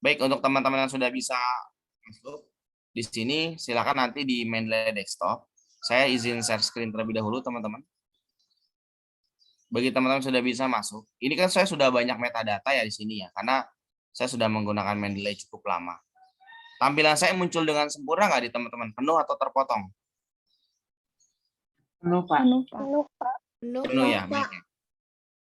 Baik, untuk teman-teman yang sudah bisa masuk di sini, silakan nanti di Mendeley Desktop. Saya izin share screen terlebih dahulu, teman-teman. Bagi teman-teman sudah bisa masuk, ini kan saya sudah banyak metadata ya di sini ya, karena saya sudah menggunakan Mendeley cukup lama. Tampilan saya muncul dengan sempurna nggak di teman-teman? Penuh atau terpotong? Penuh, Pak. Penuh, Pak. Penuh ya, baik ya.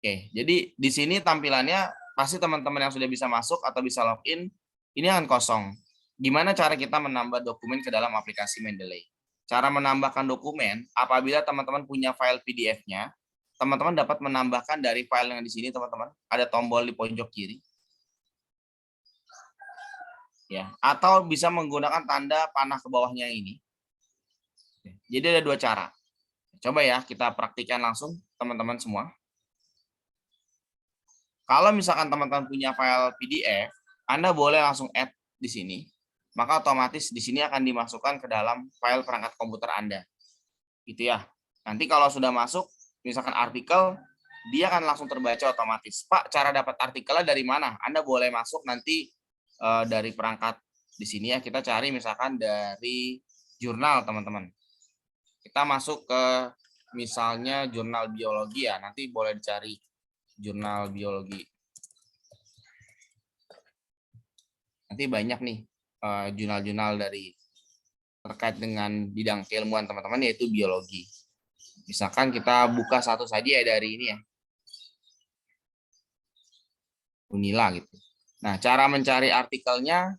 Oke, jadi di sini tampilannya pasti teman-teman yang sudah bisa masuk atau bisa login, ini akan kosong. Gimana cara kita menambah dokumen ke dalam aplikasi Mendeley? Cara menambahkan dokumen, apabila teman-teman punya file PDF-nya, teman-teman dapat menambahkan dari file yang di sini, teman-teman. Ada tombol di pojok kiri. Ya, atau bisa menggunakan tanda panah ke bawahnya ini. Jadi ada dua cara. Coba ya kita praktikkan langsung, teman-teman semua. Kalau misalkan teman-teman punya file PDF, Anda boleh langsung add di sini. Maka otomatis di sini akan dimasukkan ke dalam file perangkat komputer Anda. Gitu ya. Nanti kalau sudah masuk, misalkan artikel, dia akan langsung terbaca otomatis. Pak, cara dapat artikelnya dari mana? Anda boleh masuk nanti dari perangkat di sini ya. Kita cari misalkan dari jurnal, teman-teman. Kita masuk ke misalnya jurnal biologi ya. Nanti boleh dicari jurnal biologi. Nanti banyak nih jurnal-jurnal dari terkait dengan bidang keilmuan teman-teman, yaitu biologi. Misalkan kita buka satu saja ya dari ini ya. Unila gitu. Nah, cara mencari artikelnya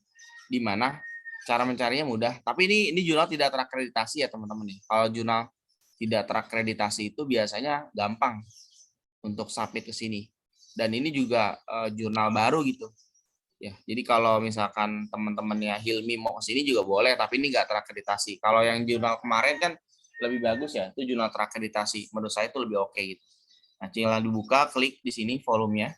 di mana? Cara mencarinya mudah, tapi ini jurnal tidak terakreditasi ya teman-teman nih. Kalau jurnal tidak terakreditasi itu biasanya gampang untuk submit ke sini. Dan ini juga jurnal baru gitu. Ya, jadi kalau misalkan teman-temannya Hilmi mau ke sini juga boleh, tapi ini nggak terakreditasi. Kalau yang jurnal kemarin kan lebih bagus ya, itu jurnal terakreditasi. Menurut saya itu lebih oke gitu. Nah, tinggal dibuka, klik di sini volumenya.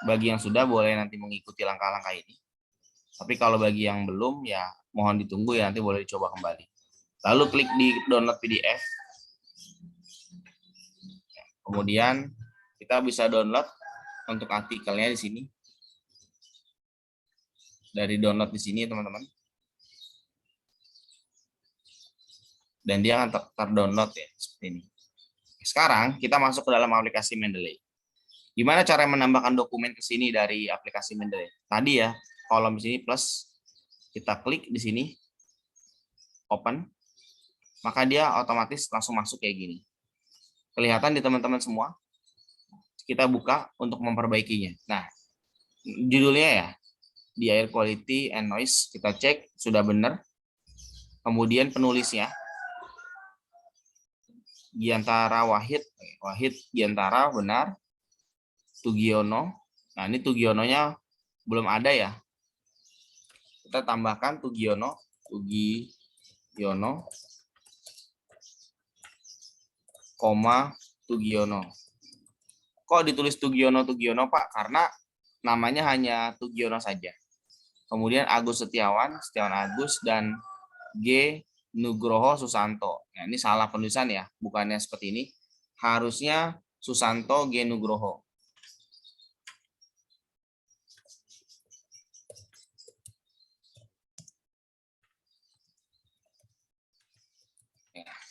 Bagi yang sudah boleh nanti mengikuti langkah-langkah ini. Tapi kalau bagi yang belum ya mohon ditunggu ya, nanti boleh dicoba kembali. Lalu klik di download PDF. Kemudian kita bisa download untuk artikelnya di sini. Dari download di sini teman-teman. Dan dia akan terdownload ya seperti ini. Sekarang kita masuk ke dalam aplikasi Mendeley. Gimana cara menambahkan dokumen ke sini dari aplikasi Mendeley? Tadi ya, kolom di sini plus, kita klik di sini, open, maka dia otomatis langsung masuk kayak gini. Kelihatan di teman-teman semua? Kita buka untuk memperbaikinya. Nah, judulnya ya, di air quality and noise, kita cek sudah benar. Kemudian penulisnya, Giantara Wahid Giantara benar. Tugiono. Nah, ini Tugiononya belum ada ya. Kita tambahkan Tugiono, koma Tugiono. Kok ditulis Tugiono Pak? Karena namanya hanya Tugiono saja. Kemudian Agus Setiawan Agus, dan G. Nugroho Susanto. Nah, ini salah penulisan ya, bukannya seperti ini. Harusnya Susanto G. Nugroho.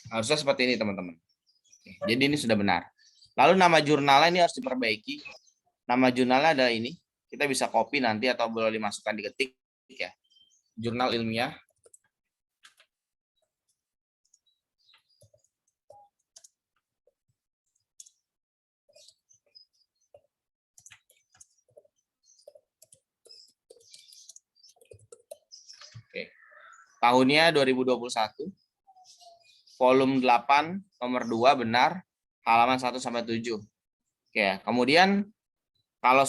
Harusnya seperti ini teman-teman. Jadi ini sudah benar. Lalu nama jurnalnya ini harus diperbaiki. Nama jurnalnya ada ini. Kita bisa copy nanti atau boleh dimasukkan diketik ya. Jurnal ilmiah. Oke. Tahunnya 2021. Volume 8 nomor 2 benar, halaman 1 sampai 7. Oke, kemudian kalau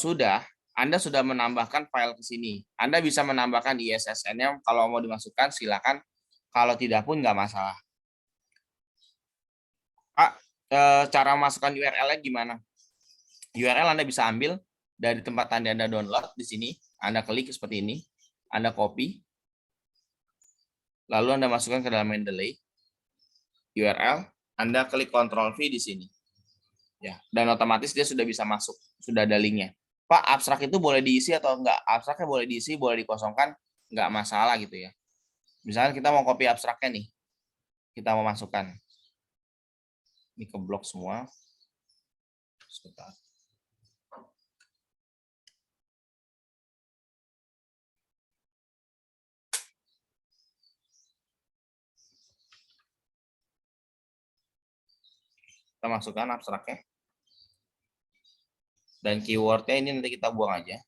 Anda sudah menambahkan file ke sini. Anda bisa menambahkan ISSN-nya kalau mau dimasukkan silakan. Kalau tidak pun nggak masalah. Pak, cara memasukkan URL-nya gimana? URL Anda bisa ambil dari tempat Anda download di sini. Anda klik seperti ini. Anda copy. Lalu Anda masukkan ke dalam Mendeley. URL, Anda klik Ctrl+V di sini. Ya, dan otomatis dia sudah bisa masuk, sudah ada linknya. Pak, abstrak itu boleh diisi atau enggak? Abstraknya boleh diisi, boleh dikosongkan, enggak masalah gitu ya. Misalnya kita mau copy abstraknya nih, kita mau masukkan. Ini ke blok semua. Sebentar. Kita masukkan abstraknya. Dan keywordnya ini nanti kita buang aja.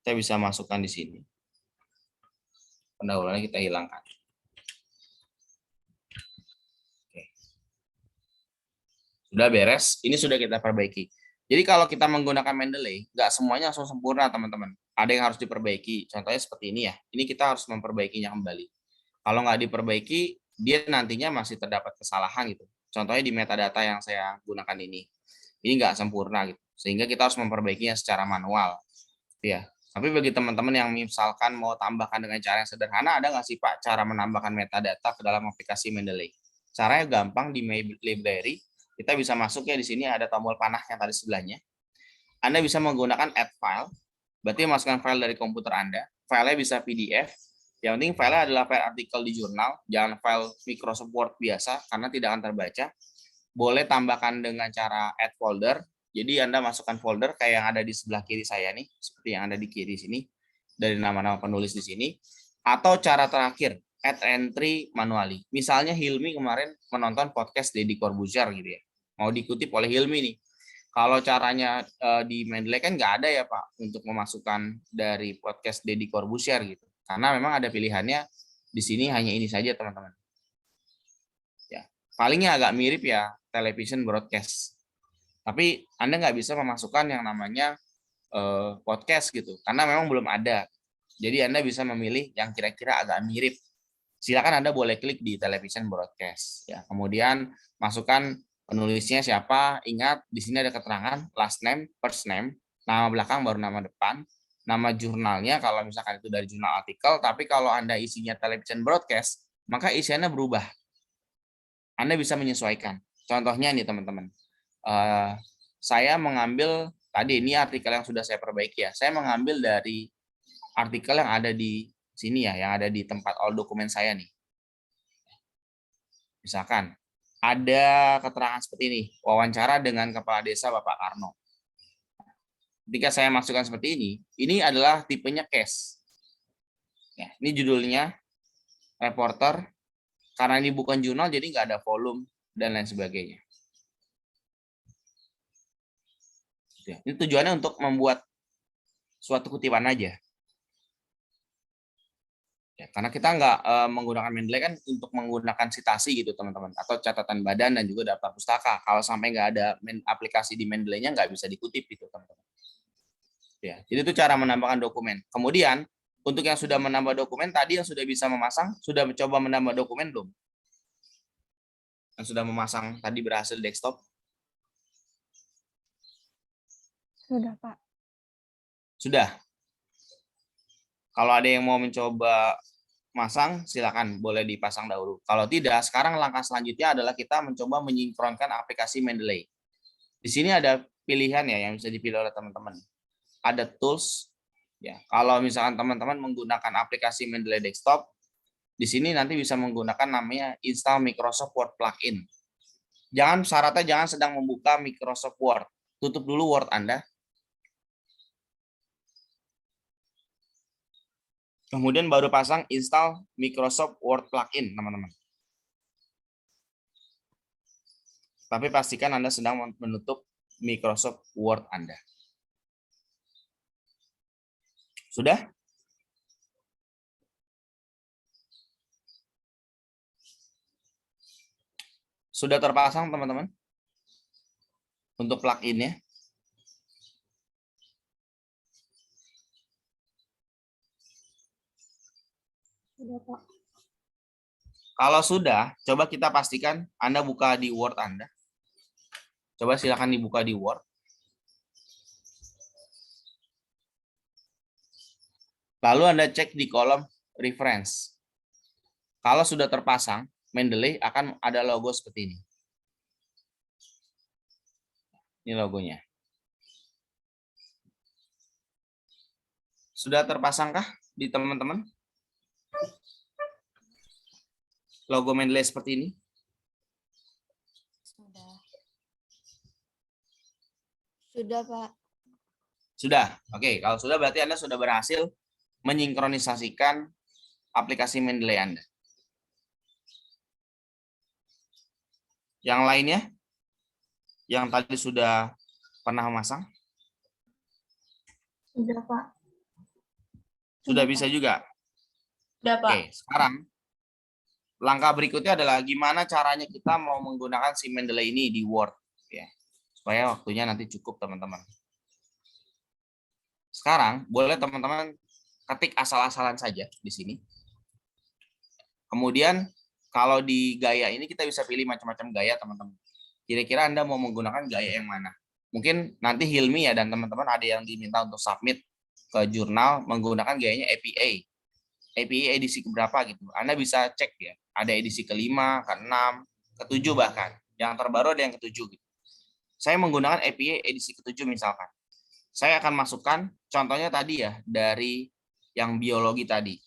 Kita bisa masukkan di sini. Pendahuluannya kita hilangkan. Oke. Sudah beres, ini sudah kita perbaiki. Jadi kalau kita menggunakan Mendeley, nggak semuanya langsung sempurna, teman-teman. Ada yang harus diperbaiki. Contohnya seperti ini ya. Ini kita harus memperbaikinya kembali. Kalau nggak diperbaiki, dia nantinya masih terdapat kesalahan gitu. Contohnya di metadata yang saya gunakan ini. Ini nggak sempurna gitu. Sehingga kita harus memperbaikinya secara manual. Ya. Tapi bagi teman-teman yang misalkan mau tambahkan dengan cara yang sederhana, ada nggak sih Pak cara menambahkan metadata ke dalam aplikasi Mendeley? Caranya gampang di My Library. Kita bisa masuk ya, di sini ada tombol panah yang tadi sebelahnya. Anda bisa menggunakan add file, berarti masukkan file dari komputer Anda. Filenya bisa PDF. Yang penting filenya adalah file artikel di jurnal, jangan file Microsoft Word biasa karena tidak akan terbaca. Boleh tambahkan dengan cara add folder. Jadi Anda masukkan folder kayak yang ada di sebelah kiri saya nih, seperti yang ada di kiri sini, dari nama-nama penulis di sini. Atau cara terakhir, add entry manually. Misalnya Hilmi kemarin menonton podcast Deddy Corbuzier gitu ya. Mau dikutip oleh Hilmi nih. Kalau caranya di Mendeley kan nggak ada ya Pak untuk memasukkan dari podcast Deddy Corbuzier gitu. Karena memang ada pilihannya di sini hanya ini saja teman-teman. Ya, palingnya agak mirip ya television broadcast. Tapi Anda nggak bisa memasukkan yang namanya podcast gitu, karena memang belum ada. Jadi Anda bisa memilih yang kira-kira agak mirip. Silakan Anda boleh klik di television broadcast. Ya, kemudian masukkan penulisnya siapa. Ingat di sini ada keterangan last name, first name, nama belakang baru nama depan, nama jurnalnya kalau misalkan itu dari jurnal artikel. Tapi kalau Anda isinya television broadcast, maka isiannya berubah. Anda bisa menyesuaikan. Contohnya nih teman-teman, saya mengambil tadi ini artikel yang sudah saya perbaiki ya. Saya mengambil dari artikel yang ada di sini ya, yang ada di tempat all dokumen saya nih. Misalkan ada keterangan seperti ini, wawancara dengan Kepala Desa Bapak Karno. Ketika saya masukkan seperti ini adalah tipenya case. Ya, ini judulnya reporter. Karena ini bukan jurnal, jadi nggak ada volume dan lain sebagainya. Ini tujuannya untuk membuat suatu kutipan aja. Ya, karena kita nggak menggunakan Mendeley kan untuk menggunakan citasi gitu teman-teman, atau catatan badan dan juga daftar pustaka. Kalau sampai nggak ada aplikasi di Mendeley-nya nggak bisa dikutip gitu teman-teman. Ya, jadi itu cara menambahkan dokumen. Kemudian untuk yang sudah menambah dokumen tadi yang sudah bisa memasang, sudah mencoba menambah dokumen belum? Yang sudah memasang tadi berhasil desktop? Sudah, Pak. Sudah. Kalau ada yang mau mencoba masang, silakan boleh dipasang dahulu. Kalau tidak, sekarang langkah selanjutnya adalah kita mencoba menyinkronkan aplikasi Mendeley. Di sini ada pilihan ya yang bisa dipilih oleh teman-teman. Ada tools. Ya, kalau misalkan teman-teman menggunakan aplikasi Mendeley Desktop, di sini nanti bisa menggunakan namanya install Microsoft Word plugin. Syaratnya jangan sedang membuka Microsoft Word. Tutup dulu Word Anda. Kemudian baru pasang install Microsoft Word plugin, teman-teman. Tapi pastikan Anda sedang menutup Microsoft Word Anda. Sudah? Sudah terpasang, teman-teman? Untuk plugin-nya. Sudah, Pak. Kalau sudah, coba kita pastikan Anda buka di Word Anda. Coba silakan dibuka di Word. Lalu Anda cek di kolom reference. Kalau sudah terpasang, Mendeley akan ada logo seperti ini. Ini logonya. Sudah terpasangkah di teman-teman? Logo Mendeley seperti ini? Sudah. Sudah, Pak. Sudah. Oke, kalau sudah berarti Anda sudah berhasil menyinkronisasikan aplikasi Mendeley Anda. Yang lainnya? Yang tadi sudah pernah memasang? Sudah, Pak. Sudah bisa juga? Sudah, Pak. Oke, sekarang langkah berikutnya adalah gimana caranya kita mau menggunakan si Mendeley ini di Word. Ya, supaya waktunya nanti cukup, teman-teman. Sekarang, boleh teman-teman ketik asal-asalan saja di sini. Kemudian, kalau di gaya ini kita bisa pilih macam-macam gaya, teman-teman. Kira-kira Anda mau menggunakan gaya yang mana? Mungkin nanti Hilmi ya dan teman-teman ada yang diminta untuk submit ke jurnal menggunakan gayanya APA. APA edisi keberapa gitu. Anda bisa cek ya. Ada edisi ke-5, ke-6, ke-7 bahkan. Yang terbaru ada yang ke-7 gitu. Saya menggunakan APA edisi ke-7 misalkan. Saya akan masukkan contohnya tadi ya dari yang biologi tadi.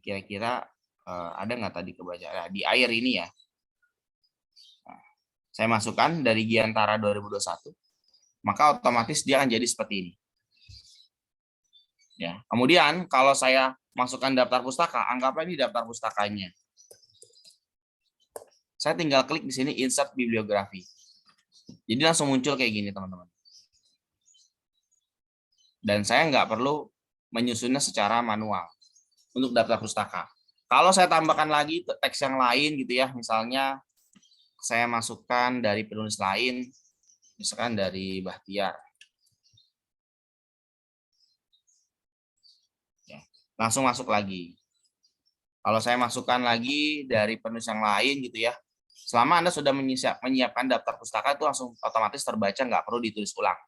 Kira-kira ada nggak tadi kebaca di air ini ya? Nah, saya masukkan dari Giantara 2021, maka otomatis dia akan jadi seperti ini. Ya, kemudian kalau saya masukkan daftar pustaka, anggaplah ini daftar pustakanya. Saya tinggal klik di sini insert bibliografi. Jadi langsung muncul kayak gini, teman-teman. Dan saya nggak perlu menyusunnya secara manual untuk daftar pustaka. Kalau saya tambahkan lagi teks yang lain gitu ya, misalnya saya masukkan dari penulis lain, misalkan dari Bahtiar. Ya, langsung masuk lagi. Kalau saya masukkan lagi dari penulis yang lain gitu ya, selama Anda sudah menyiapkan daftar pustaka itu langsung otomatis terbaca, nggak perlu ditulis ulang.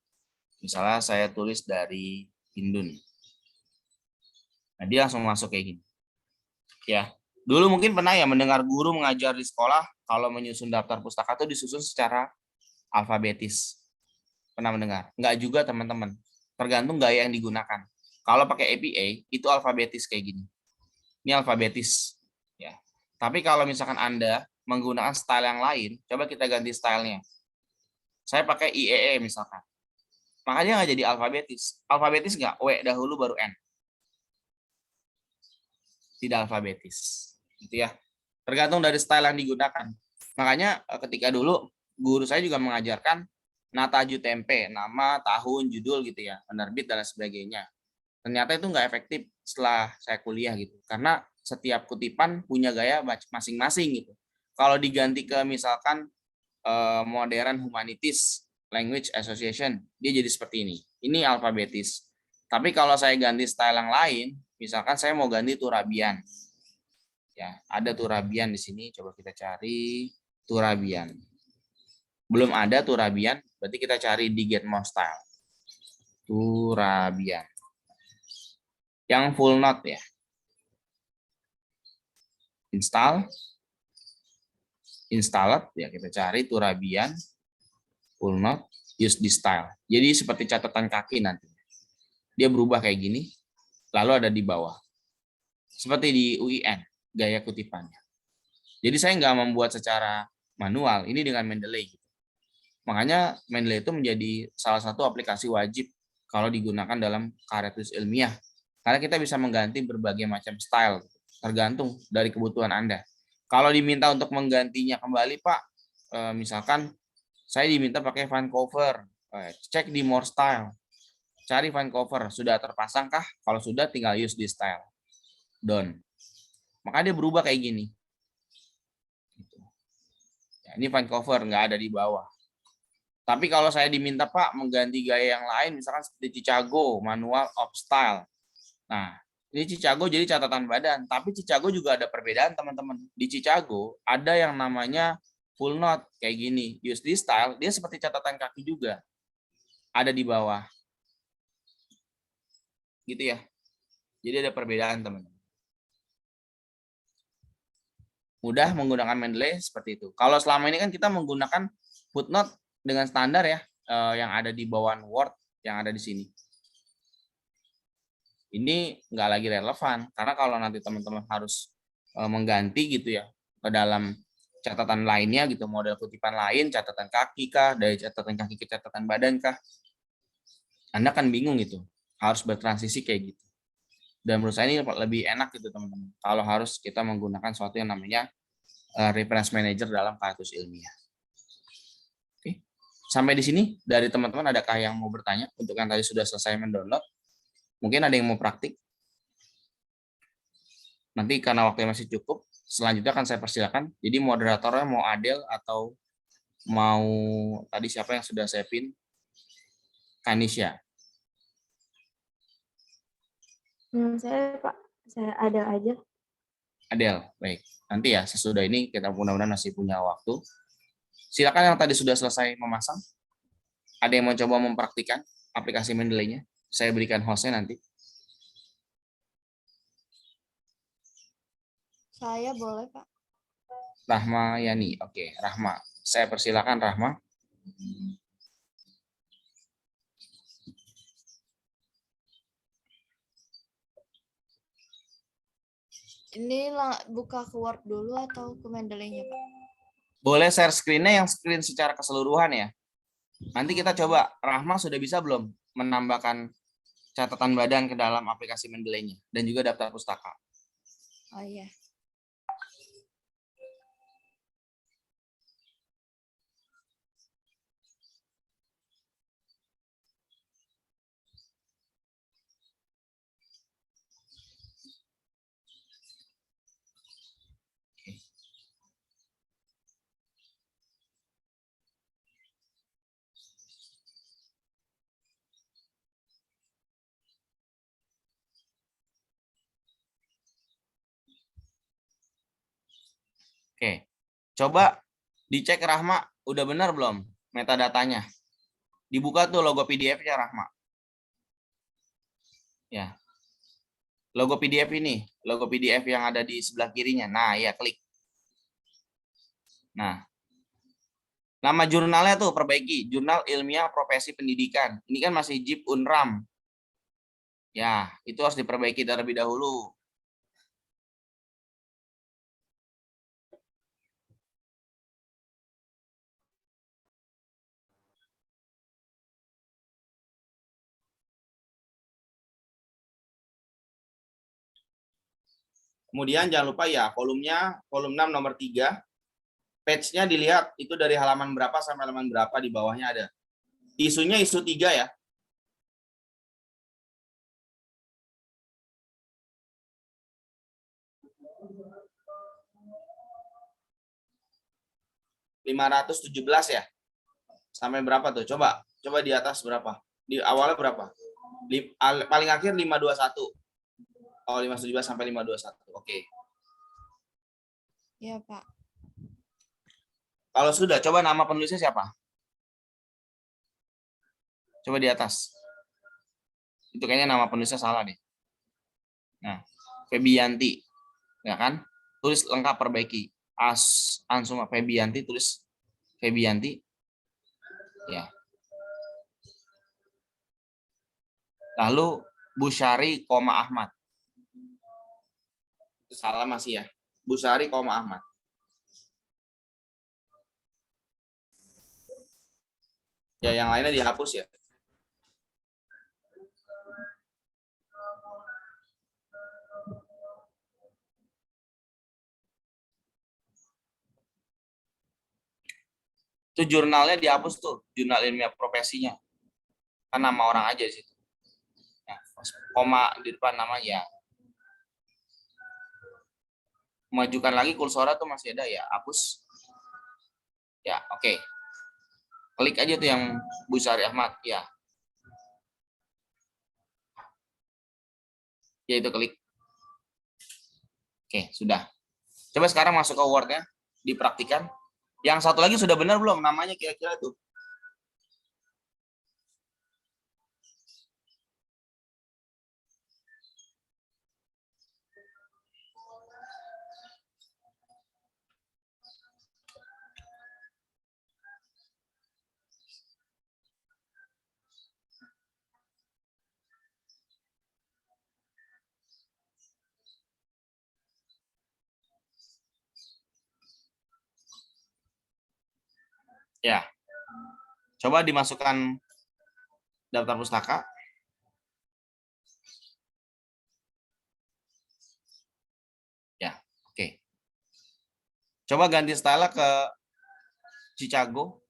Misalnya saya tulis dari Hindun. Nah, dia langsung masuk kayak gini. Ya, dulu mungkin pernah ya mendengar guru mengajar di sekolah kalau menyusun daftar pustaka itu disusun secara alfabetis. Pernah mendengar? Enggak juga, teman-teman. Tergantung gaya yang digunakan. Kalau pakai APA itu alfabetis kayak gini. Ini alfabetis ya. Tapi kalau misalkan Anda menggunakan style yang lain, coba kita ganti stylenya. Saya pakai IEE misalkan. Makanya nggak jadi alfabetis. Alfabetis nggak? W dahulu baru N. Tidak alfabetis. Gitu ya. Tergantung dari style yang digunakan. Makanya ketika dulu guru saya juga mengajarkan Nataju Tempe, nama, tahun, judul gitu ya, penerbit dan sebagainya. Ternyata itu nggak efektif setelah saya kuliah gitu. Karena setiap kutipan punya gaya masing-masing gitu. Kalau diganti ke misalkan Modern Humanities Language Association, dia jadi seperti ini. Ini alfabetis. Tapi kalau saya ganti style yang lain, misalkan saya mau ganti Turabian. Ya, ada Turabian di sini. Coba kita cari Turabian. Belum ada Turabian, berarti kita cari di Get More Style. Turabian. Yang full note ya. Install. Installed ya, kita cari Turabian full note use this style. Jadi seperti catatan kaki nanti. Dia berubah kayak gini, lalu ada di bawah. Seperti di UIN, gaya kutipannya. Jadi saya nggak membuat secara manual, ini dengan Mendeley. Makanya Mendeley itu menjadi salah satu aplikasi wajib kalau digunakan dalam karya tulis ilmiah. Karena kita bisa mengganti berbagai macam style, tergantung dari kebutuhan Anda. Kalau diminta untuk menggantinya kembali, Pak, misalkan saya diminta pakai Vancouver, cek di More Style, cari Vancouver, sudah terpasangkah? Kalau sudah, tinggal use this style, done. Maka dia berubah kayak gini. Ya, ini Vancouver, nggak ada di bawah. Tapi kalau saya diminta, Pak, mengganti gaya yang lain, misalkan seperti Chicago, manual of style. Nah, ini Chicago jadi catatan badan, tapi Chicago juga ada perbedaan, teman-teman. Di Chicago ada yang namanya full note kayak gini. Use this style, dia seperti catatan kaki juga. Ada di bawah. Gitu ya. Jadi ada perbedaan, teman-teman. Mudah menggunakan Mendeley seperti itu. Kalau selama ini kan kita menggunakan footnote dengan standar ya, yang ada di bawah Word yang ada di sini. Ini nggak lagi relevan, karena kalau nanti teman-teman harus mengganti gitu ya ke dalam catatan lainnya gitu, model kutipan lain, catatan kaki kah, dari catatan kaki ke catatan badan kah, Anda kan bingung gitu, harus bertransisi kayak gitu. Dan menurut saya ini lebih enak gitu teman-teman, kalau harus kita menggunakan suatu yang namanya reference manager dalam kasus ilmiah. Oke. Sampai di sini dari teman-teman adakah yang mau bertanya untuk yang tadi sudah selesai mendownload? Mungkin ada yang mau praktik? Nanti karena waktunya masih cukup, selanjutnya akan saya persilakan. Jadi moderatornya mau Adel atau mau tadi siapa yang sudah saya pin? Kanisha. Saya Pak, saya ada aja. Adel, baik. Nanti ya sesudah ini kita mudah-mudahan masih punya waktu. Silakan yang tadi sudah selesai memasang. Ada yang mau coba mempraktikkan aplikasi Mendeley-nya? Saya berikan hostnya nanti. Saya boleh Pak. Rahma Yani. Oke, Rahma. Saya persilakan Rahma. Ini buka ke Word dulu atau ke Mendeley-nya Pak? Boleh share screen-nya yang screen secara keseluruhan ya. Nanti kita coba, Rahma sudah bisa belum menambahkan catatan badan ke dalam aplikasi Mendeley-nya dan juga daftar pustaka. Oh iya. Oke, coba dicek Rahma, udah benar belum metadatanya? Dibuka tuh logo PDF-nya Rahma. Ya, logo PDF ini, logo PDF yang ada di sebelah kirinya. Nah, ya klik. Nah, nama jurnalnya tuh perbaiki, Jurnal Ilmiah Profesi Pendidikan. Ini kan masih JIP Unram. Ya, itu harus diperbaiki terlebih dahulu. Kemudian jangan lupa ya, volumenya, volum 6 nomor 3. Page-nya dilihat itu dari halaman berapa sampai halaman berapa, di bawahnya ada. Isunya isu 3 ya. .517 ya. Sampai berapa tuh? Coba di atas berapa? Di awalnya berapa? Paling akhir 521. Oh, 517 sampai 521. Oke. Iya Pak. Kalau sudah, coba nama penulisnya siapa? Coba di atas. Itu kayaknya nama penulisnya salah deh. Nah, Febianti. Ya kan? Tulis lengkap perbaiki. Ansuma Febianti, tulis Febianti. Ya. Lalu Busyari, Ahmad. Itu salah masih ya. Busyari, Ahmad. Ya, yang lainnya dihapus ya. Itu jurnalnya dihapus tuh, jurnal ilmiah profesinya. Kan nama orang aja sih. Nah, koma di depan nama ya. Majukan lagi kursora tuh masih ada ya, hapus. Ya, oke. Klik aja tuh yang Busyari Ahmad, ya. Ya itu klik. Oke, sudah. Coba sekarang masuk ke Word-nya, dipraktikan. Yang satu lagi sudah benar belum namanya kira-kira tuh? Ya, coba dimasukkan daftar pustaka. Ya, oke. Coba ganti style ke Chicago.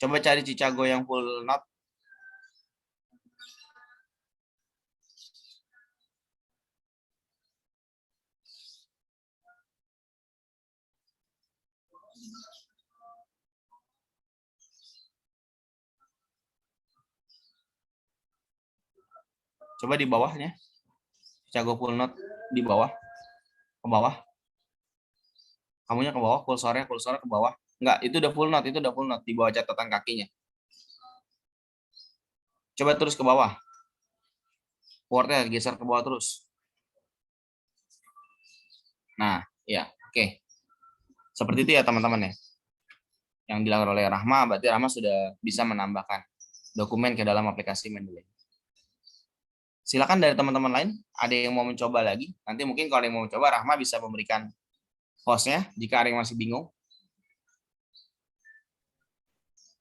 Coba cari Chicago yang full note. Coba di bawahnya. Chicago full note di bawah. Ke bawah. Kamunya ke bawah, kursornya ke bawah. Enggak, itu udah full note, di bawah catatan kakinya. Coba terus ke bawah. Word-nya geser ke bawah terus. Nah, ya, oke. Seperti itu ya teman-teman ya. Yang dilakukan oleh Rahma, berarti Rahma sudah bisa menambahkan dokumen ke dalam aplikasi Mendeley. Silakan dari teman-teman lain, ada yang mau mencoba lagi. Nanti mungkin kalau yang mau mencoba, Rahma bisa memberikan hostnya jika ada yang masih bingung.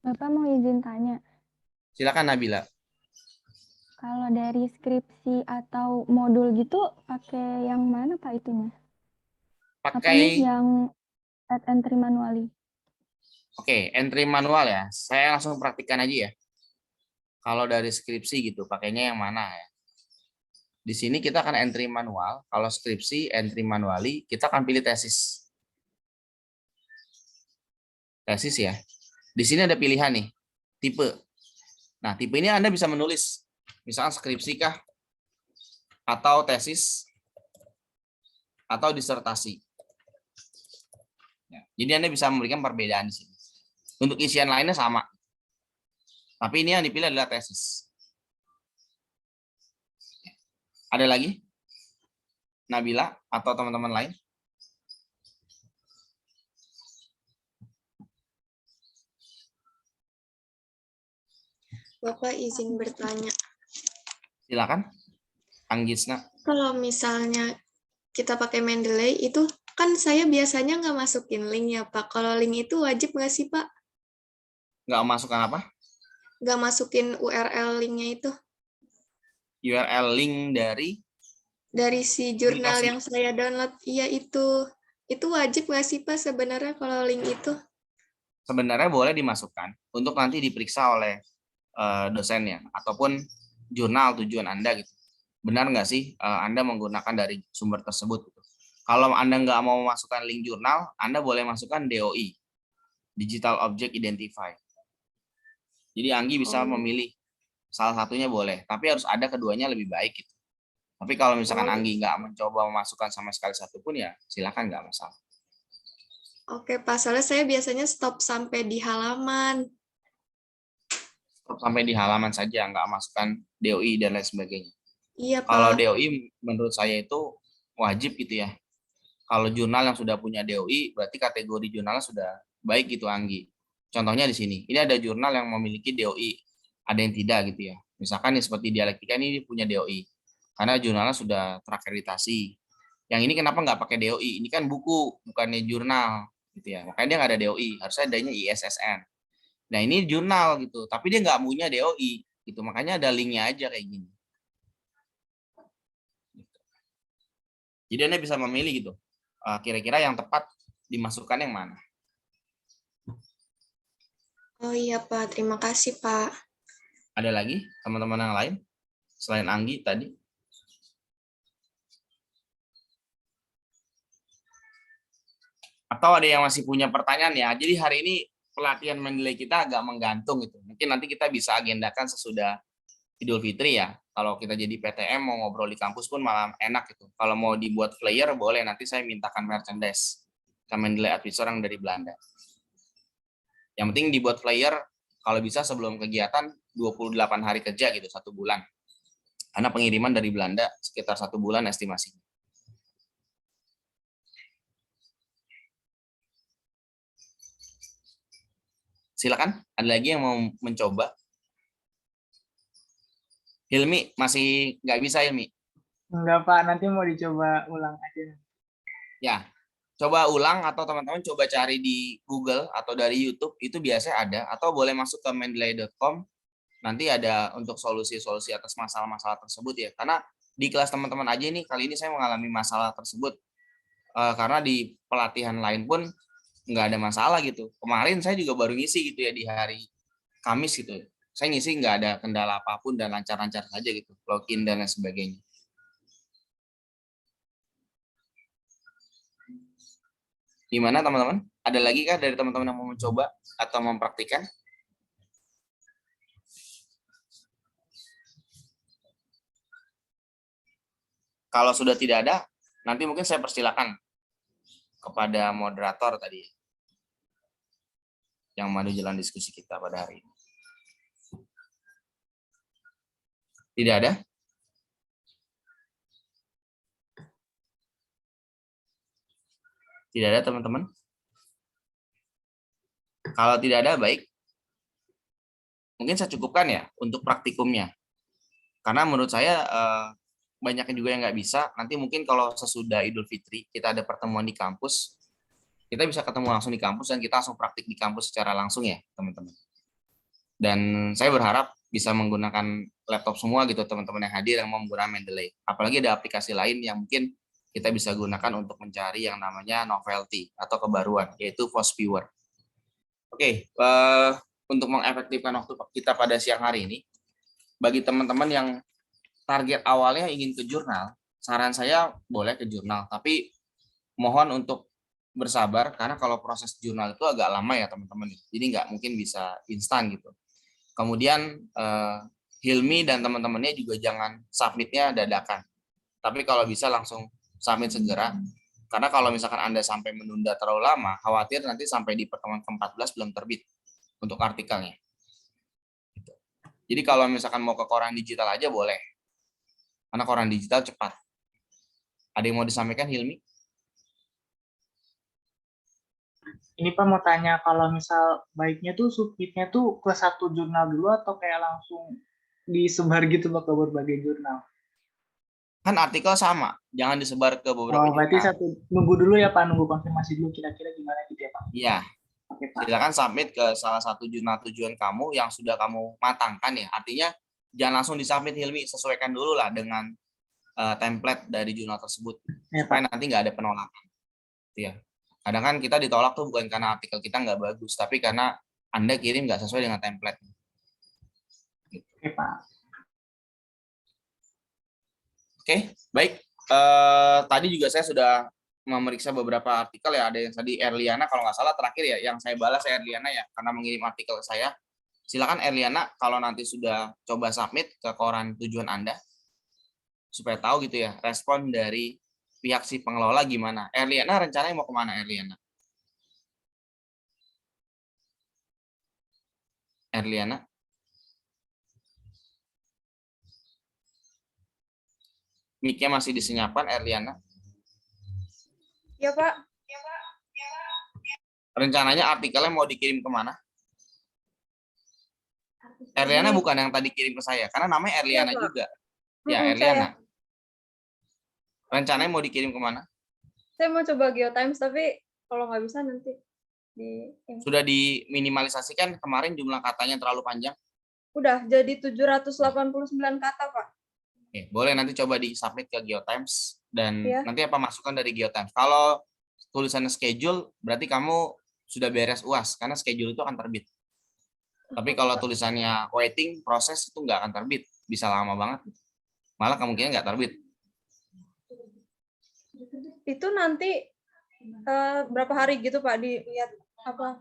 Bapak mau izin tanya, Silakan Nabila. kalau dari skripsi atau modul gitu pakai yang mana Pak itunya? Apa nih Pakai, yang add entry manually? oke, entry manual ya. Saya langsung praktikkan aja ya. Kalau dari skripsi gitu, pakainya yang mana ya? Di sini kita akan entry manual. Kalau skripsi, entry manually, kita akan pilih tesis. Tesis ya. Di sini ada pilihan nih, tipe. Nah, tipe ini Anda bisa menulis, misalkan skripsi kah, atau tesis, atau disertasi. Ya, jadi Anda bisa memberikan perbedaan di sini. Untuk isian lainnya sama. Tapi ini yang dipilih adalah tesis. Ada lagi? Nabila atau teman-teman lain? Bapak izin bertanya. Silakan. Anggisna. Kalau misalnya kita pakai Mendeley itu kan saya biasanya nggak masukin link ya Pak. Kalau link itu wajib nggak sih Pak? Nggak masukkan apa? Nggak masukin URL linknya itu URL link dari si jurnal aplikasi. yang saya download. Iya itu wajib nggak sih Pak sebenarnya kalau link itu? Sebenarnya boleh dimasukkan untuk nanti diperiksa oleh dosennya ataupun jurnal tujuan Anda gitu. Benar nggak sih Anda menggunakan dari sumber tersebut? Gitu. Kalau Anda nggak mau masukkan link jurnal, Anda boleh masukkan DOI, Digital Object Identifier. Jadi Anggi bisa memilih salah satunya boleh, tapi harus ada keduanya lebih baik gitu. Tapi kalau misalkan Anggi nggak mencoba memasukkan sama sekali satu pun ya silakan, nggak masalah. Oke Pak, soalnya saya biasanya stop sampai di halaman. Sampai di halaman saja, nggak masukkan DOI dan lain sebagainya. Iya Kalau Pak. DOI menurut saya itu wajib gitu ya. Kalau jurnal yang sudah punya DOI, berarti kategori jurnalnya sudah baik gitu Anggi. Contohnya di sini, ini ada jurnal yang memiliki DOI, ada yang tidak gitu ya. Misalkan nih seperti dialektika ini punya DOI, karena jurnalnya sudah terakreditasi. Yang ini kenapa nggak pakai DOI? Ini kan buku, bukannya jurnal gitu ya. Makanya dia nggak ada DOI, harusnya adanya ISSN. Nah ini jurnal gitu, tapi dia nggak punya DOI gitu, makanya ada linknya aja kayak gini. Jadi Anda bisa memilih gitu, kira-kira yang tepat dimasukkan yang mana. Oh iya Pak, terima kasih Pak. Ada lagi teman-teman yang lain selain Anggi tadi? Atau ada yang masih punya pertanyaan ya? Jadi hari ini pelatihan Mendeley kita agak menggantung gitu. Mungkin nanti kita bisa agendakan sesudah Idul Fitri ya. Kalau kita jadi PTM mau ngobrol di kampus pun malah enak gitu. Kalau mau dibuat flyer boleh, nanti saya mintakan merchandise ke Mendeley Advisor yang dari Belanda. Yang penting dibuat flyer kalau bisa sebelum kegiatan 28 hari kerja gitu, 1 bulan. Karena pengiriman dari Belanda sekitar 1 bulan estimasinya. Silakan, ada lagi yang mau mencoba? Hilmi, masih nggak bisa Hilmi? Enggak Pak, nanti mau dicoba ulang aja. Ya, Coba ulang atau teman-teman coba cari di Google atau dari YouTube, itu biasanya ada, atau boleh masuk ke mendeley.com, nanti ada untuk solusi-solusi atas masalah-masalah tersebut ya. Karena di kelas teman-teman aja nih, kali ini saya mengalami masalah tersebut. Karena di pelatihan lain pun nggak ada masalah gitu. Kemarin saya juga baru ngisi gitu ya di hari Kamis gitu. Saya ngisi nggak ada kendala apapun dan lancar-lancar saja gitu, login dan lain sebagainya. Gimana teman-teman? Ada lagi kah dari teman-teman yang mau mencoba atau mempraktikkan? Kalau sudah tidak ada, nanti mungkin saya persilakan kepada moderator tadi yang maju jalan diskusi kita pada hari ini. Tidak ada? Tidak ada teman-teman? Kalau tidak ada, baik. Mungkin saya cukupkan ya untuk praktikumnya. Karena menurut saya banyak juga yang nggak bisa. Nanti mungkin kalau sesudah Idul Fitri, kita ada pertemuan di kampus, kita bisa ketemu langsung di kampus dan kita langsung praktik di kampus secara langsung ya, teman-teman. Dan saya berharap bisa menggunakan laptop semua gitu, teman-teman yang hadir yang mau menggunakan Mendeley. Apalagi ada aplikasi lain yang mungkin kita bisa gunakan untuk mencari yang namanya novelty atau kebaruan, yaitu Force Viewer. Oke, untuk mengefektifkan waktu kita pada siang hari ini, bagi teman-teman yang target awalnya ingin ke jurnal, saran saya boleh ke jurnal, tapi mohon untuk bersabar karena kalau proses jurnal itu agak lama ya teman-teman. Jadi nggak mungkin bisa instan gitu. Kemudian Hilmi dan teman-temannya juga jangan submitnya dadakan. Tapi kalau bisa langsung submit segera. Karena kalau misalkan Anda sampai menunda terlalu lama, khawatir nanti sampai di pertemuan ke-14 belum terbit untuk artikelnya. Jadi kalau misalkan mau ke koran digital aja boleh. Karena koran digital cepat. Ada yang mau disampaikan, Hilmi? Ini Pak mau tanya, kalau misal baiknya tuh submitnya tuh ke satu jurnal dulu atau kayak langsung disebar gitu Pak ke berbagai jurnal? Kan artikel sama, jangan disebar ke beberapa Oh, berarti jurnal. satu, nunggu dulu ya Pak, nunggu konfirmasi dulu kira-kira gimana gitu ya Pak? Iya, Oke Pak. silakan submit ke salah satu jurnal tujuan kamu yang sudah kamu matangkan ya. Artinya jangan langsung disubmit Hilmi, sesuaikan dulu lah dengan template dari jurnal tersebut Ya, supaya Pak. nanti nggak ada penolakan. Ya. Kadang kan kita ditolak tuh bukan karena artikel kita nggak bagus, tapi karena Anda kirim nggak sesuai dengan template. Oke Pak. Oke, baik. Tadi juga saya sudah memeriksa beberapa artikel ya. Ada yang tadi Erliana kalau nggak salah terakhir ya, yang saya balas Erliana ya, karena mengirim artikel ke saya. Silakan Erliana kalau nanti sudah coba submit ke koran tujuan Anda, supaya tahu gitu ya respon dari pihak si pengelola gimana. Erliana rencananya mau kemana Erliana? Erliana? Mic-nya masih disenyapkan Erliana? Ya, Pak. Rencananya artikelnya mau dikirim kemana? Erliana bukan yang tadi kirim ke saya, karena namanya Erliana Iya, Pak. juga. Ya, Mm-mm, Erliana. Rencananya mau dikirim kemana? Saya mau coba GeoTimes, tapi kalau nggak bisa nanti Sudah diminimalisasikan kemarin jumlah katanya terlalu panjang? udah jadi 789 kata, Pak. Oke, boleh nanti coba di-submit ke GeoTimes dan Iya. nanti apa masukan dari GeoTimes. Kalau tulisannya schedule, berarti kamu sudah beres UAS, karena schedule itu akan terbit. Tapi kalau tulisannya waiting, proses itu nggak akan terbit. Bisa lama banget. Malah kemungkinan nggak terbit. Itu nanti berapa hari gitu, Pak, dilihat apa?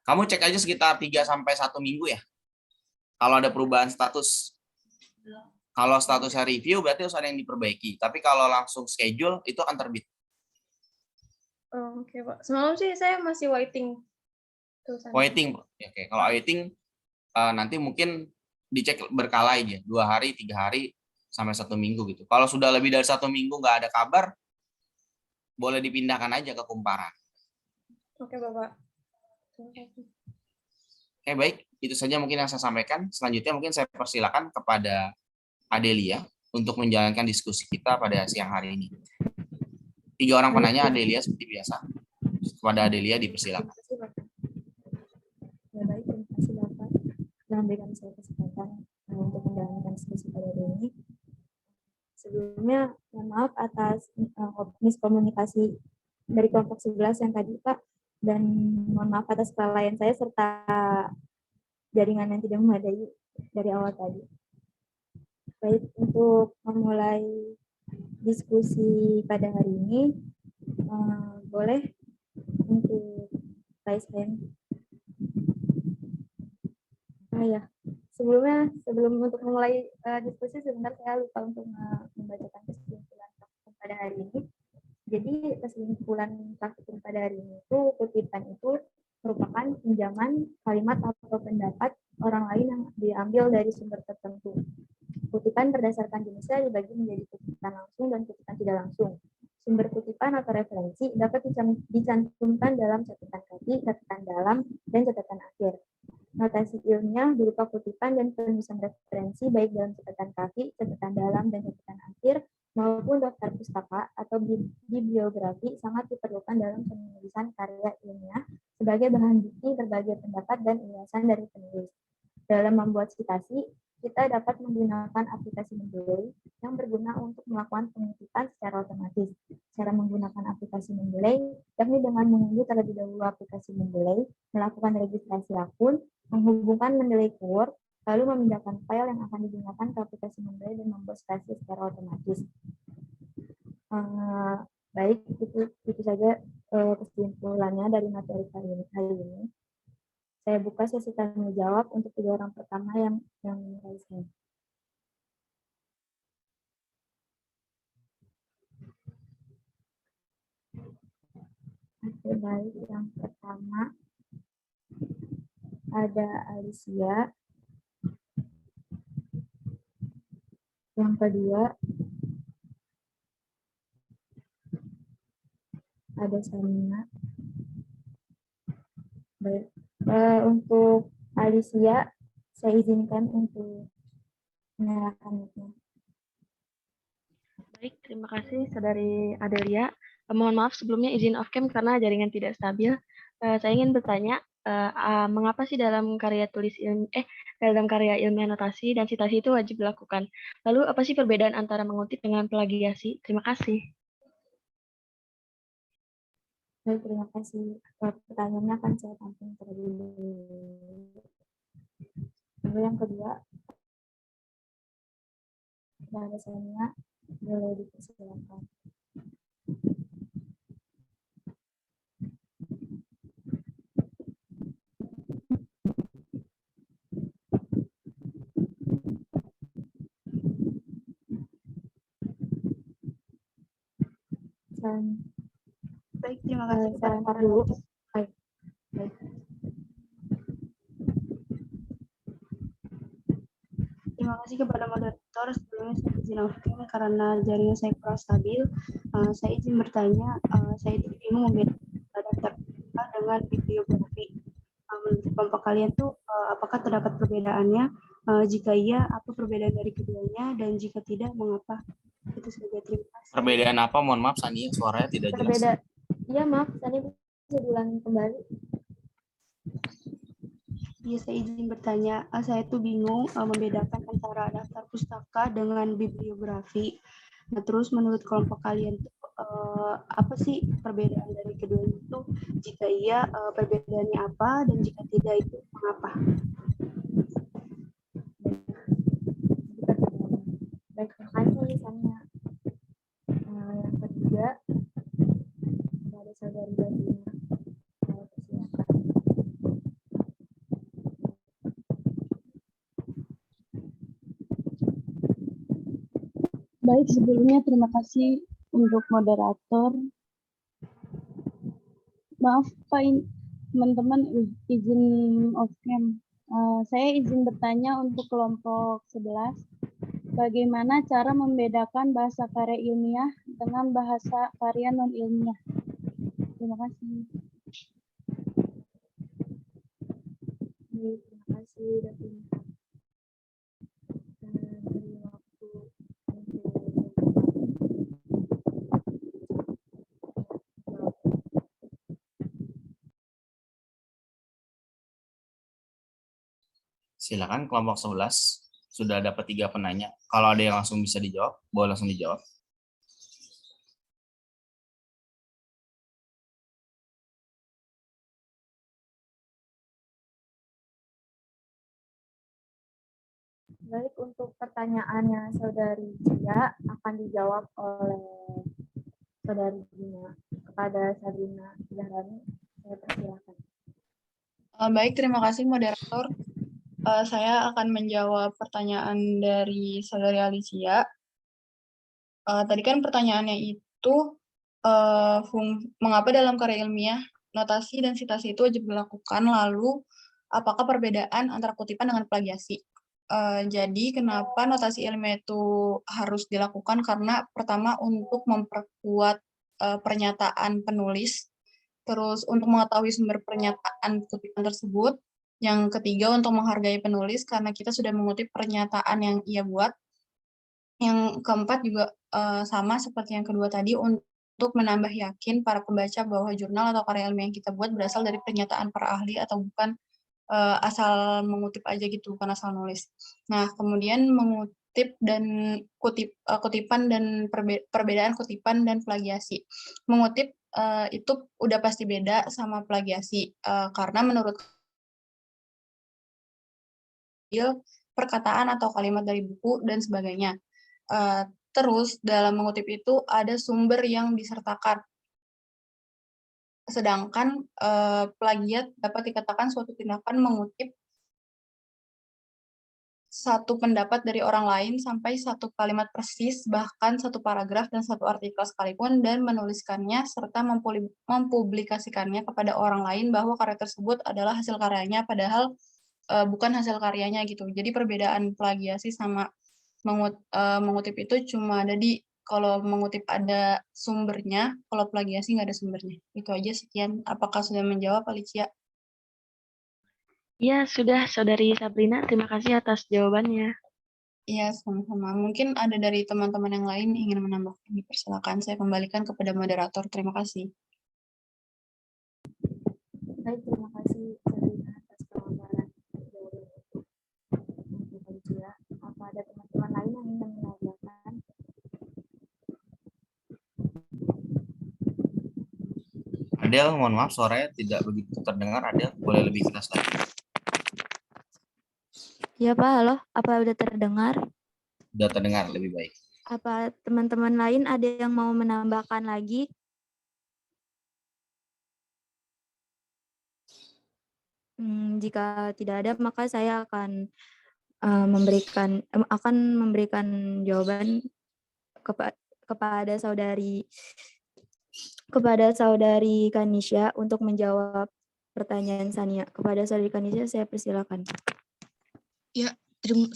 Kamu cek aja sekitar 3-1 minggu ya. Kalau ada perubahan status. Kalau statusnya review, berarti harus ada yang diperbaiki. Tapi kalau langsung schedule, itu akan terbit. Oh, oke, Pak. Semalam sih saya masih waiting. Waiting. Oke. Kalau waiting, nanti mungkin dicek berkala aja. 2 hari, 3 hari, sampai 1 minggu gitu. Kalau sudah lebih dari 1 minggu nggak ada kabar, boleh dipindahkan aja ke kumparan. Oke, Bapak. Oke, baik. Itu saja mungkin yang saya sampaikan. Selanjutnya mungkin saya persilakan kepada Adelia untuk menjalankan diskusi kita pada siang hari ini. 3 orang Baik, penanya, ya. Adelia seperti biasa. Kepada Adelia Terima dipersilakan. kasih, Bapak. Ya, baik, terima kasih Bapak telah memberikan saya kesempatan untuk menjalankan diskusi pada hari ini. Sebelumnya, mohon maaf atas miskomunikasi dari kelompok 11 yang tadi, Pak. Dan mohon maaf atas kelalaian saya serta jaringan yang tidak memadai dari awal tadi. Baik, untuk memulai diskusi pada hari ini, boleh untuk raise hand. Ya, sebelum untuk memulai diskusi, sebentar saya lupa untuk membacakan kesimpulan praktikum pada hari ini. Jadi kesimpulan praktikum pada hari ini itu, kutipan itu merupakan pinjaman kalimat atau pendapat orang lain yang diambil dari sumber tertentu. Kutipan berdasarkan jenisnya dibagi menjadi kutipan langsung dan kutipan tidak langsung. Sumber kutipan atau referensi dapat dicantumkan dalam catatan kaki, catatan dalam, dan catatan akhir. Notasi ilmiah berupa kutipan dan penulisan referensi baik dalam catatan kaki, catatan dalam, dan catatan akhir maupun daftar pustaka atau bibliografi sangat diperlukan dalam penulisan karya ilmiah sebagai bahan bukti berbagai pendapat dan ulasan dari penulis. Dalam membuat citasi, kita dapat menggunakan aplikasi Mendeley yang berguna untuk melakukan pengutipan secara otomatis. Cara menggunakan aplikasi Mendeley, yakni dengan mengunduh terlebih dahulu aplikasi Mendeley, melakukan registrasi akun, menghubungkan Mendeley ke Word, lalu memindahkan file yang akan digunakan ke aplikasi Mendeley dan membuat citasi secara otomatis. Baik, itu saja kesimpulannya dari materi kali ini. Saya buka sesi tanya jawab untuk 3 orang pertama yang raise hand. Oke, baik, yang pertama ada Alicia. Yang kedua ada Samina. Baik, untuk Alicia saya izinkan untuk menyalakan mic-nya. Baik, terima kasih Saudari Adelia. Mohon maaf sebelumnya izin off cam karena jaringan tidak stabil. Saya ingin bertanya, mengapa sih dalam karya ilmiah notasi dan citasi itu wajib dilakukan? Lalu apa sih perbedaan antara mengutip dengan plagiasi? Terima kasih. Baik, terima kasih. Pertanyaannya akan saya tampung terlebih dahulu. Lalu yang kedua, ada Samina, boleh dipersilakan. Baik, terima kasih Saya lempar dulu. Baik. Terima kasih kepada moderator. Sebelumnya saya izin off cam karena jaringan saya kurang stabil. Saya izin bertanya, saya itu bingung membedakan daftar pustaka dengan bibliografi. Menurut kelompok kalian tuh apakah terdapat perbedaannya? Jika iya, apa perbedaan dari keduanya? Dan jika tidak, mengapa? Itu saja, terima kasih. Perbedaan apa? Mohon maaf, Sani, suaranya tidak jelas. Iya, maaf, Sani bisa diulangi kembali. Iya, saya izin bertanya. Saya tuh bingung membedakan antara daftar pustaka dengan bibliografi. Nah, terus menurut kelompok kalian tuh apa sih perbedaan dari keduanya itu? Jika iya, perbedaannya apa? Dan jika tidak, itu mengapa? Baik, terima kasih, Sania. Yang ketiga, ada saudari Davina. Persilakan. Baik, sebelumnya terima kasih untuk moderator. Maaf Pak, teman-teman izin off cam. Saya izin bertanya untuk kelompok 11. Bagaimana cara membedakan bahasa karya ilmiah dengan bahasa karya non-ilmiah? Terima kasih. Terima kasih, Davina. Beri waktu untuk Silakan kelompok 11. Sudah dapat 3 penanya. Kalau ada yang langsung bisa dijawab, boleh langsung dijawab. Baik, untuk pertanyaannya Saudari Cia akan dijawab oleh Saudari Gina. Kepada Sabrina Zahrani, saya persilakan. Baik, terima kasih moderator. Saya akan menjawab pertanyaan dari Saudari Alicia. Tadi kan pertanyaannya itu mengapa dalam karya ilmiah notasi dan sitasi itu wajib dilakukan, lalu apakah perbedaan antara kutipan dengan plagiasi? Jadi kenapa notasi ilmiah itu harus dilakukan? Karena pertama untuk memperkuat pernyataan penulis, terus untuk mengetahui sumber pernyataan kutipan tersebut, yang ketiga untuk menghargai penulis karena kita sudah mengutip pernyataan yang ia buat, yang keempat juga sama seperti yang kedua tadi, untuk menambah yakin para pembaca bahwa jurnal atau karya ilmiah yang kita buat berasal dari pernyataan para ahli atau bukan asal mengutip aja gitu, bukan asal nulis. Nah, kemudian mengutip dan kutipan dan perbedaan kutipan dan plagiasi. Mengutip itu udah pasti beda sama plagiasi, karena menurut perkataan atau kalimat dari buku dan sebagainya. Terus dalam mengutip itu ada sumber yang disertakan. Sedangkan plagiat dapat dikatakan suatu tindakan mengutip satu pendapat dari orang lain sampai satu kalimat persis, bahkan satu paragraf dan satu artikel sekalipun, dan menuliskannya serta mempublikasikannya kepada orang lain bahwa karya tersebut adalah hasil karyanya, padahal bukan hasil karyanya gitu. Jadi perbedaan plagiasi sama mengutip itu cuma ada di kalau mengutip ada sumbernya, kalau plagiasi nggak ada sumbernya. Itu aja, sekian. Apakah sudah menjawab, Alicia? Ya, sudah, Saudari Sabrina. Terima kasih atas jawabannya. Iya, sama-sama. Mungkin ada dari teman-teman yang lain ingin menambahkan, dipersilakan. Saya kembalikan kepada moderator. Terima kasih. Baik, terima kasih Sabrina atas pemaparan dari Alicia. Apa ada teman-teman lain yang ingin menambahkan? Adel, mohon maaf suaranya tidak begitu terdengar. Adel, boleh lebih keras lagi? Ya Pak, halo. Apa udah terdengar? Sudah terdengar lebih baik. Apa teman-teman lain ada yang mau menambahkan lagi? Jika tidak ada, maka saya akan memberikan jawaban kepada saudari Kanisha untuk menjawab pertanyaan Sania. Kepada saudari Kanisha, saya persilakan. Ya,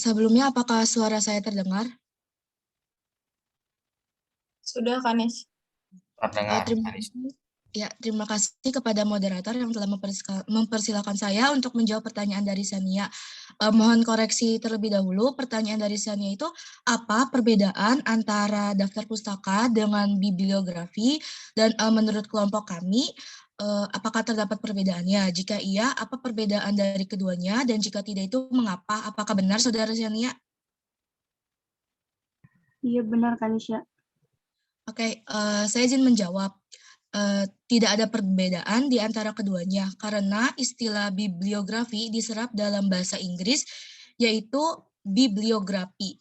sebelumnya apakah suara saya terdengar? Sudah, Kanis. Terdengar, Terima Anis. kasih. Ya, terima kasih kepada moderator yang telah mempersilakan saya untuk menjawab pertanyaan dari Sania. Mohon koreksi terlebih dahulu, pertanyaan dari Sania itu apa perbedaan antara daftar pustaka dengan bibliografi, dan menurut kelompok kami, apakah terdapat perbedaannya? Jika iya, apa perbedaan dari keduanya? Dan jika tidak itu mengapa? Apakah benar, Saudara Sania? Iya, benar, Kanisha. Oke, saya izin menjawab. Tidak ada perbedaan di antara keduanya karena istilah bibliografi diserap dalam bahasa Inggris yaitu bibliografi,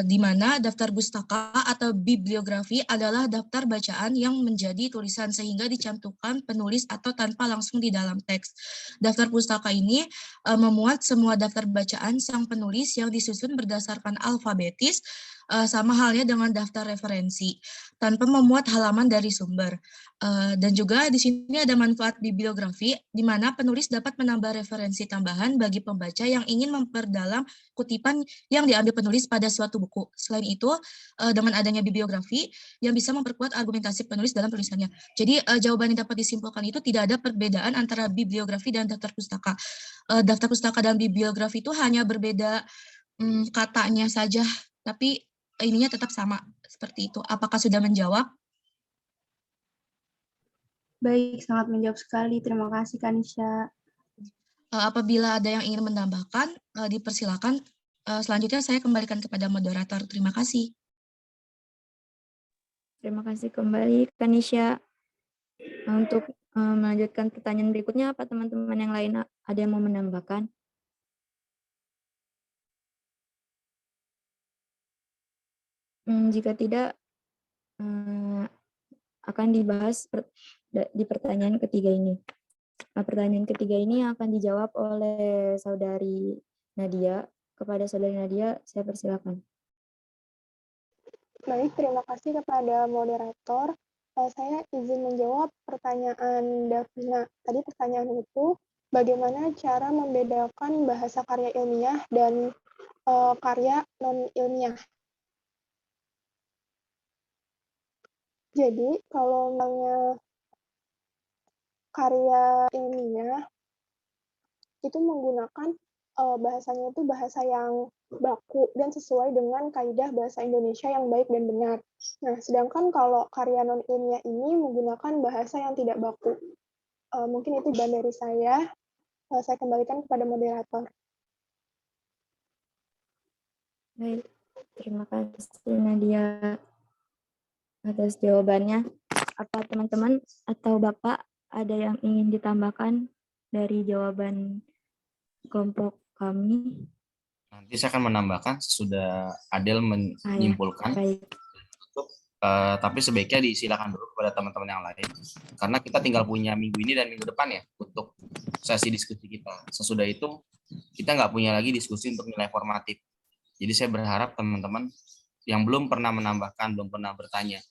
di mana daftar pustaka atau bibliografi adalah daftar bacaan yang menjadi tulisan sehingga dicantumkan penulis atau tanpa langsung di dalam teks. Daftar pustaka ini memuat semua daftar bacaan sang penulis yang disusun berdasarkan alfabetis, sama halnya dengan daftar referensi, tanpa memuat halaman dari sumber. Dan juga di sini ada manfaat bibliografi, di mana penulis dapat menambah referensi tambahan bagi pembaca yang ingin memperdalam kutipan yang diambil penulis pada suatu buku. Selain itu, dengan adanya bibliografi yang bisa memperkuat argumentasi penulis dalam tulisannya. Jadi jawaban yang dapat disimpulkan itu tidak ada perbedaan antara bibliografi dan daftar pustaka. Daftar pustaka dan bibliografi itu hanya berbeda katanya saja, tapi ininya tetap sama seperti itu. Apakah sudah menjawab? Baik, sangat menjawab sekali. Terima kasih, Kanisha. Apabila ada yang ingin menambahkan, dipersilakan. Selanjutnya saya kembalikan kepada moderator. Terima kasih. Terima kasih kembali Kanisha. Untuk melanjutkan pertanyaan berikutnya, apa teman-teman yang lain ada yang mau menambahkan? Jika tidak, akan dibahas di pertanyaan ketiga ini. Nah, pertanyaan ketiga ini akan dijawab oleh Saudari Nadia. Kepada Saudari Nadia, saya persilakan. Baik, terima kasih kepada moderator. Saya izin menjawab pertanyaan Davina. Tadi pertanyaan itu, bagaimana cara membedakan bahasa karya ilmiah dan karya non-ilmiah. Jadi, kalau namanya karya ilmiah, itu menggunakan bahasanya itu bahasa yang baku dan sesuai dengan kaidah bahasa Indonesia yang baik dan benar. Nah, sedangkan kalau karya non-ilmiah ini menggunakan bahasa yang tidak baku. Mungkin itu jawaban dari saya. Saya kembalikan kepada moderator. Baik, terima kasih Nadia atas jawabannya. Apa teman-teman atau Bapak ada yang ingin ditambahkan dari jawaban kelompok kami? Nanti saya akan menambahkan sesudah Adel menyimpulkan. Baik. Tapi sebaiknya disilakan dulu kepada teman-teman yang lain, karena kita tinggal punya minggu ini dan minggu depan ya untuk sesi diskusi kita. Sesudah itu kita nggak punya lagi diskusi untuk nilai formatif. Jadi saya berharap teman-teman yang belum pernah menambahkan, belum pernah bertanya,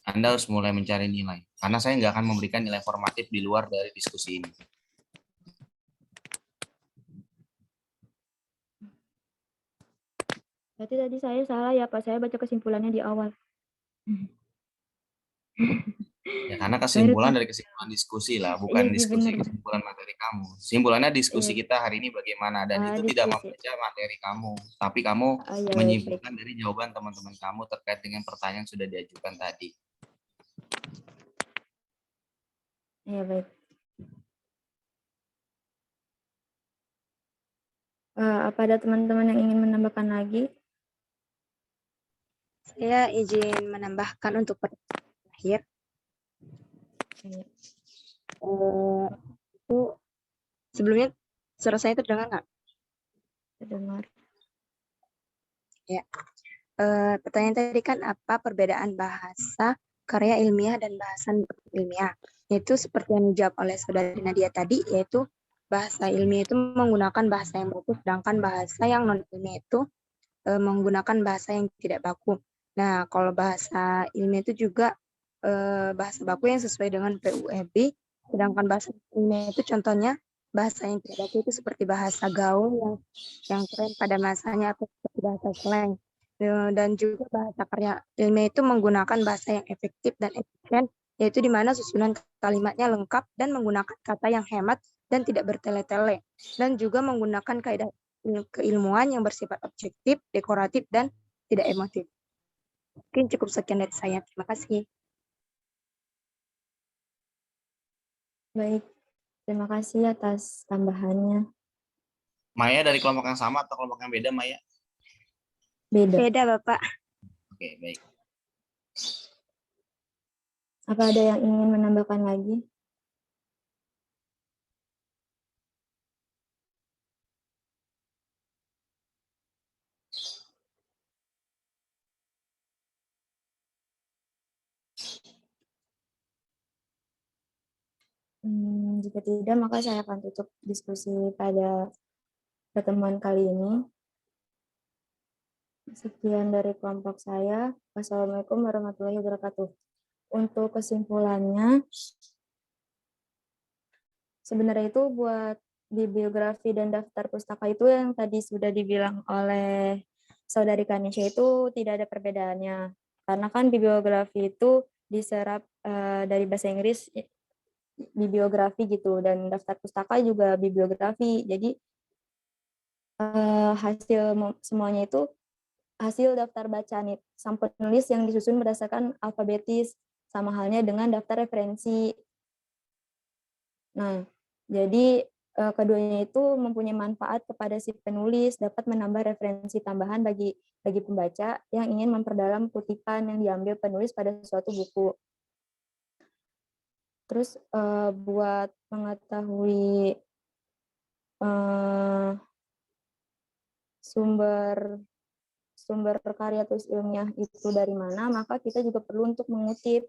Anda harus mulai mencari nilai, karena saya nggak akan memberikan nilai formatif di luar dari diskusi ini. Berarti tadi saya salah ya Pak, saya baca kesimpulannya di awal. Ya, karena kesimpulan dari kesimpulan diskusi lah, bukan Iya, diskusi benar. kesimpulan materi kamu. Kesimpulannya diskusi Iya. kita hari ini bagaimana, dan itu Diskusi. tidak membaca materi kamu, tapi kamu Iya, menyimpulkan dari jawaban teman-teman kamu terkait dengan pertanyaan yang sudah diajukan tadi. Iya, baik. Apa ada teman-teman yang ingin menambahkan lagi? Saya izin menambahkan untuk pertanyaan terakhir. Itu sebelumnya suara saya terdengar nggak? Terdengar. Ya. Pertanyaan tadi kan apa perbedaan bahasa karya ilmiah dan bahasa ilmiah? Yaitu seperti yang dijawab oleh Saudari Nadia tadi, yaitu bahasa ilmiah itu menggunakan bahasa yang baku, sedangkan bahasa yang non ilmiah itu menggunakan bahasa yang tidak baku. Nah, kalau bahasa ilmiah itu juga bahasa baku yang sesuai dengan PUEB, sedangkan bahasa ilmiah itu contohnya bahasa yang tidak baku itu seperti bahasa gaul yang keren pada masanya atau seperti bahasa slang. Dan juga bahasa karya ilmiah itu menggunakan bahasa yang efektif dan efisien, yaitu di mana susunan kalimatnya lengkap dan menggunakan kata yang hemat dan tidak bertele-tele, dan juga menggunakan kaidah keilmuan yang bersifat objektif, dekoratif, dan tidak emotif. Mungkin cukup sekian dari saya. Terima kasih. Baik, terima kasih atas tambahannya. Maya dari kelompok yang sama atau kelompok yang beda, Maya? Beda. Beda, Bapak. Oke, baik. Apa ada yang ingin menambahkan lagi? Jika tidak, maka saya akan tutup diskusi pada pertemuan kali ini. Sekian dari kelompok saya. Wassalamualaikum warahmatullahi wabarakatuh. Untuk kesimpulannya, sebenarnya itu buat bibliografi dan daftar pustaka itu yang tadi sudah dibilang oleh Saudari Kanisha itu tidak ada perbedaannya. Karena kan bibliografi itu diserap dari bahasa Inggris bibliografi gitu, dan daftar pustaka juga bibliografi. Jadi hasil semuanya itu hasil daftar bacaan sang penulis yang disusun berdasarkan alfabetis, sama halnya dengan daftar referensi. Nah, jadi keduanya itu mempunyai manfaat kepada si penulis, dapat menambah referensi tambahan bagi pembaca yang ingin memperdalam kutipan yang diambil penulis pada suatu buku. Terus buat mengetahui sumber karya tulis ilmiah itu dari mana, maka kita juga perlu untuk mengutip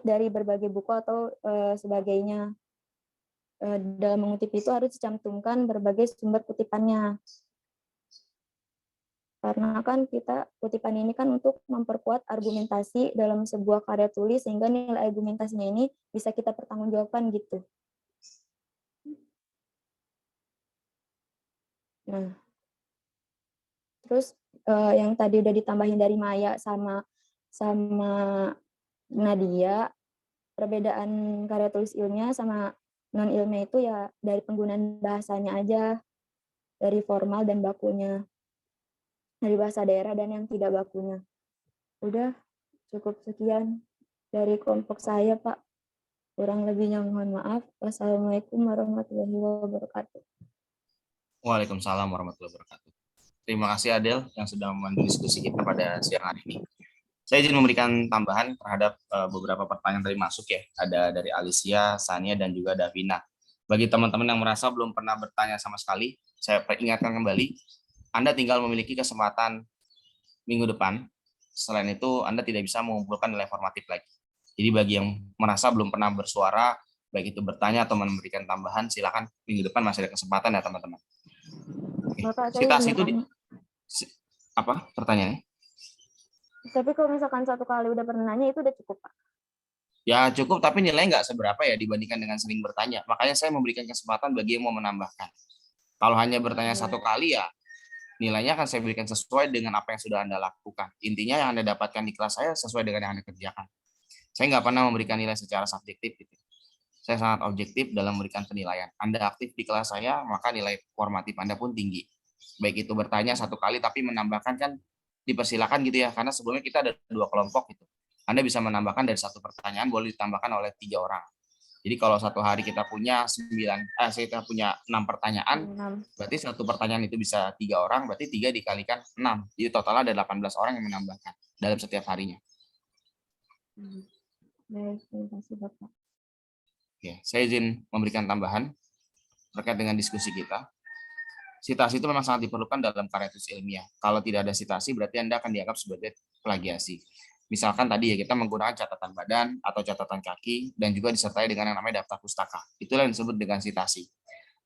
dari berbagai buku atau sebagainya. Dalam mengutip itu harus dicantumkan berbagai sumber kutipannya. Karena kan kutipan ini kan untuk memperkuat argumentasi dalam sebuah karya tulis, sehingga nilai argumentasinya ini bisa kita pertanggungjawabkan gitu. Nah, terus yang tadi udah ditambahin dari Maya sama Nadia, perbedaan karya tulis ilmiah sama non ilmiah itu ya dari penggunaan bahasanya aja, dari formal dan bakunya, dari bahasa daerah dan yang tidak bakunya. Udah cukup sekian dari kelompok saya, Pak. Kurang lebihnya mohon maaf. Wassalamualaikum warahmatullahi wabarakatuh. Waalaikumsalam warahmatullahi wabarakatuh. Terima kasih Adel yang sudah memandu diskusi kita pada siang hari ini. Saya izin memberikan tambahan terhadap beberapa pertanyaan tadi masuk ya. Ada dari Alicia, Sania, dan juga Davina. Bagi teman-teman yang merasa belum pernah bertanya sama sekali, saya ingatkan kembali, Anda tinggal memiliki kesempatan minggu depan. Selain itu, Anda tidak bisa mengumpulkan nilai formatif lagi. Jadi bagi yang merasa belum pernah bersuara, baik itu bertanya atau memberikan tambahan, silakan minggu depan masih ada kesempatan ya teman-teman. Bapak, Citasi itu apa pertanyaannya? Tapi kalau misalkan satu kali udah pernah nanya itu udah cukup, Pak? Ya cukup, tapi nilainya nggak seberapa ya dibandingkan dengan sering bertanya. Makanya saya memberikan kesempatan bagi yang mau menambahkan. Kalau hanya bertanya satu kali ya, nilainya akan saya berikan sesuai dengan apa yang sudah Anda lakukan. Intinya yang Anda dapatkan di kelas saya sesuai dengan yang Anda kerjakan. Saya nggak pernah memberikan nilai secara subjektif. Gitu. Saya sangat objektif dalam memberikan penilaian. Anda aktif di kelas saya, maka nilai formatif Anda pun tinggi. Baik itu bertanya satu kali, tapi menambahkan kan dipersilakan gitu ya, karena sebelumnya kita ada 2 kelompok gitu. Anda bisa menambahkan dari 1 pertanyaan, boleh ditambahkan oleh 3 orang. Jadi kalau satu hari kita punya 6 pertanyaan, berarti 1 pertanyaan itu bisa 3 orang, berarti 3 dikalikan 6. Jadi total ada 18 orang yang menambahkan dalam setiap harinya. Baik, terima kasih Bapak. Oke, saya izin memberikan tambahan terkait dengan diskusi kita. Sitasi itu memang sangat diperlukan dalam karya tulis ilmiah. Kalau tidak ada sitasi, berarti Anda akan dianggap sebagai plagiasi. Misalkan tadi ya, kita menggunakan catatan badan atau catatan kaki, dan juga disertai dengan yang namanya daftar pustaka. Itulah yang disebut dengan sitasi.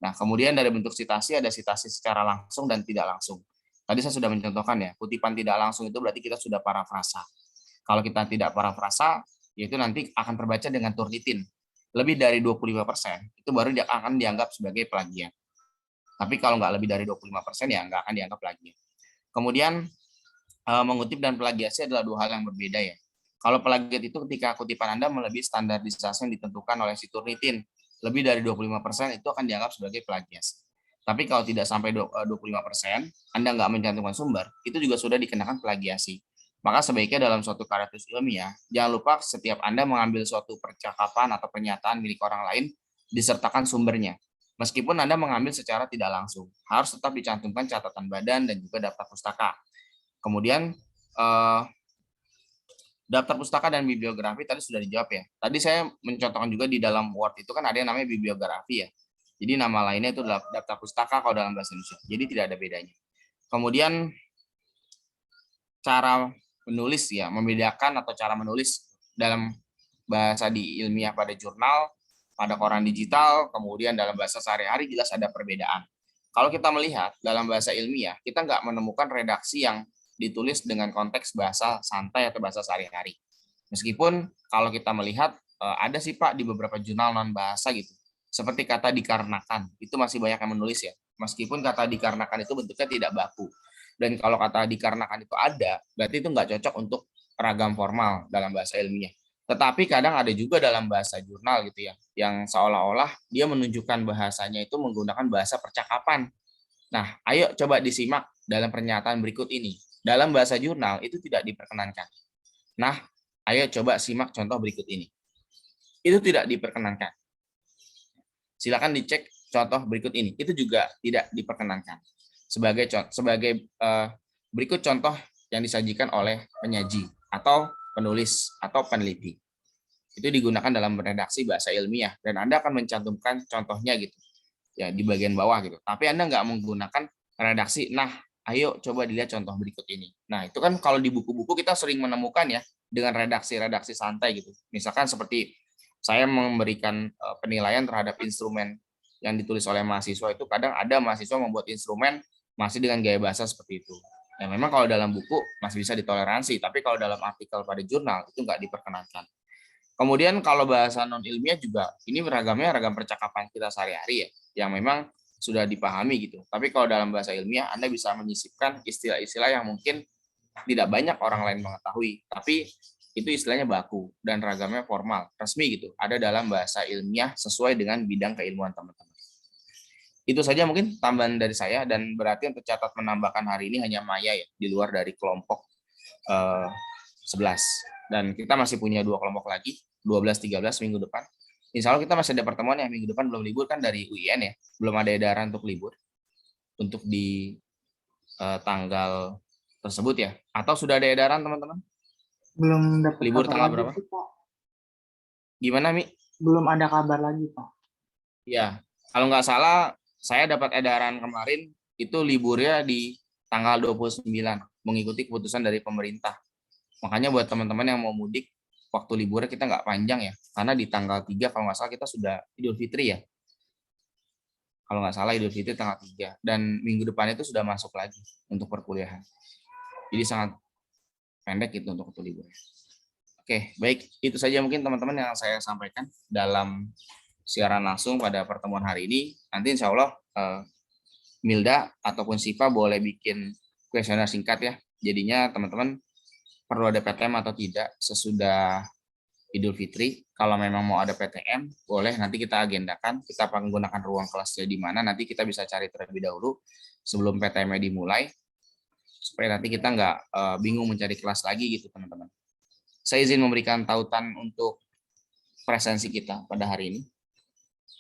Nah, kemudian dari bentuk sitasi, ada sitasi secara langsung dan tidak langsung. Tadi saya sudah mencontohkan ya, kutipan tidak langsung itu berarti kita sudah parafrasa. Kalau kita tidak parafrasa, yaitu nanti akan terbaca dengan turnitin. Lebih dari 25%, itu baru akan dianggap sebagai plagiat. Tapi kalau nggak lebih dari 25% ya nggak akan dianggap plagiat. Kemudian mengutip dan plagiasi adalah 2 hal yang berbeda ya. Kalau plagiat itu ketika kutipan Anda melebihi standarisasi yang ditentukan oleh si Turnitin, lebih dari 25% itu akan dianggap sebagai plagiasi. Tapi kalau tidak sampai 25%, Anda nggak mencantumkan sumber, itu juga sudah dikenakan plagiasi. Maka sebaiknya dalam suatu karya tulis ilmiah, jangan lupa setiap Anda mengambil suatu percakapan atau pernyataan milik orang lain, disertakan sumbernya. Meskipun Anda mengambil secara tidak langsung, harus tetap dicantumkan catatan badan dan juga daftar pustaka. Kemudian daftar pustaka dan bibliografi tadi sudah dijawab ya. Tadi saya mencontohkan juga di dalam Word itu kan ada yang namanya bibliografi ya. Jadi nama lainnya itu daftar pustaka kalau dalam bahasa Indonesia. Jadi tidak ada bedanya. Kemudian cara menulis ya, membedakan atau cara menulis dalam bahasa di ilmiah pada jurnal, pada koran digital, kemudian dalam bahasa sehari-hari jelas ada perbedaan. Kalau kita melihat dalam bahasa ilmiah, kita nggak menemukan redaksi yang ditulis dengan konteks bahasa santai atau bahasa sehari-hari. Meskipun kalau kita melihat ada sih Pak di beberapa jurnal non bahasa gitu. Seperti kata dikarenakan, itu masih banyak yang menulis ya. Meskipun kata dikarenakan itu bentuknya tidak baku. Dan kalau kata dikarenakan itu ada, berarti itu nggak cocok untuk ragam formal dalam bahasa ilmiah. Tetapi kadang ada juga dalam bahasa jurnal gitu ya, yang seolah-olah dia menunjukkan bahasanya itu menggunakan bahasa percakapan. Nah, ayo coba disimak dalam pernyataan berikut ini. Dalam bahasa jurnal itu tidak diperkenankan. Nah, ayo coba simak contoh berikut ini. Itu tidak diperkenankan. Silakan dicek contoh berikut ini. Itu juga tidak diperkenankan. Sebagai berikut contoh yang disajikan oleh penyaji atau penulis atau peneliti. Itu digunakan dalam redaksi bahasa ilmiah dan Anda akan mencantumkan contohnya gitu. Ya, di bagian bawah gitu. Tapi Anda nggak menggunakan redaksi. Nah, ayo coba dilihat contoh berikut ini. Nah, itu kan kalau di buku-buku kita sering menemukan ya dengan redaksi-redaksi santai gitu. Misalkan seperti saya memberikan penilaian terhadap instrumen yang ditulis oleh mahasiswa, itu kadang ada mahasiswa membuat instrumen masih dengan gaya bahasa seperti itu. Ya memang kalau dalam buku masih bisa ditoleransi, tapi kalau dalam artikel pada jurnal itu nggak diperkenankan. Kemudian kalau bahasa non ilmiah juga ini beragamnya ragam percakapan kita sehari-hari ya, yang memang sudah dipahami gitu. Tapi kalau dalam bahasa ilmiah Anda bisa menyisipkan istilah-istilah yang mungkin tidak banyak orang lain mengetahui, tapi itu istilahnya baku dan ragamnya formal, resmi gitu. Ada dalam bahasa ilmiah sesuai dengan bidang keilmuan teman-teman. Itu saja mungkin tambahan dari saya, dan berarti yang tercatat menambahkan hari ini hanya Maya ya, di luar dari kelompok 11. Dan kita masih punya 2 kelompok lagi, 12-13 minggu depan. Insya Allah kita masih ada pertemuan ya, minggu depan belum libur kan dari UIN ya, belum ada edaran untuk libur untuk di tanggal tersebut ya, atau sudah ada edaran teman-teman? Belum dapat Libur kabar tanggal lagi berapa? sih, Pak. Gimana Mi? Belum ada kabar lagi, Pak. Ya, kalau nggak salah saya dapat edaran kemarin itu liburnya di tanggal 29 mengikuti keputusan dari pemerintah. Makanya buat teman-teman yang mau mudik, waktu liburnya kita nggak panjang ya, karena di tanggal 3 kalau nggak salah kita sudah Idul Fitri ya. Kalau nggak salah Idul Fitri tanggal 3, dan minggu depan itu sudah masuk lagi untuk perkuliahan. Jadi sangat pendek itu untuk waktu liburnya. Oke, baik. Itu saja mungkin teman-teman yang saya sampaikan dalam siaran langsung pada pertemuan hari ini. Nanti insya Allah Milda ataupun Siva boleh bikin kuesioner singkat ya. Jadinya teman-teman perlu ada PTM atau tidak sesudah Idul Fitri. Kalau memang mau ada PTM, boleh nanti kita agendakan. Kita menggunakan ruang kelasnya di mana, nanti kita bisa cari terlebih dahulu sebelum PTM-nya dimulai, supaya nanti kita nggak bingung mencari kelas lagi gitu teman-teman. Saya izin memberikan tautan untuk presensi kita pada hari ini.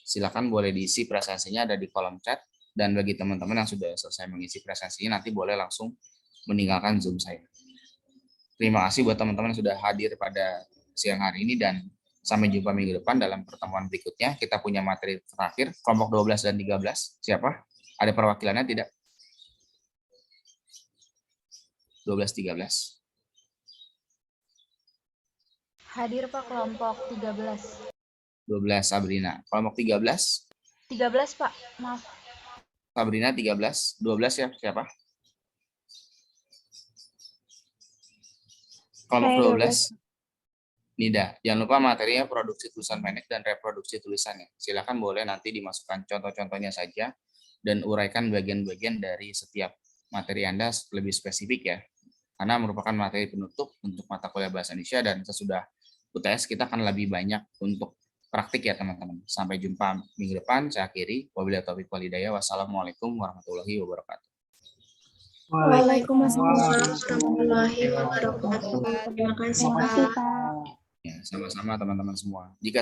Silakan boleh diisi presensinya ada di kolom chat, dan bagi teman-teman yang sudah selesai mengisi presensinya nanti boleh langsung meninggalkan Zoom saya. Terima kasih buat teman-teman yang sudah hadir pada siang hari ini, dan sampai jumpa minggu depan dalam pertemuan berikutnya. Kita punya materi terakhir kelompok 12 dan 13. Siapa? Ada perwakilannya tidak? 12-13. Hadir Pak kelompok 13. 12 Sabrina. Kelompok 13? 13 Pak, maaf. Sabrina 13. 12 ya, siapa? Kelompok 12. Nida. Jangan lupa materinya produksi tulisan pendek dan reproduksi tulisannya. Silakan boleh nanti dimasukkan contoh-contohnya saja dan uraikan bagian-bagian dari setiap materi Anda lebih spesifik ya. Karena merupakan materi penutup untuk mata kuliah Bahasa Indonesia, dan sesudah UTS kita akan lebih banyak untuk praktik ya teman-teman. Sampai jumpa minggu depan. Saya akhiri. Wabillahi taufiq wal hidayah. Wassalamualaikum warahmatullahi wabarakatuh. Waalaikumsalam warahmatullahi wabarakatuh. Terima kasih, Pak. Ya, sama-sama teman-teman semua. Jika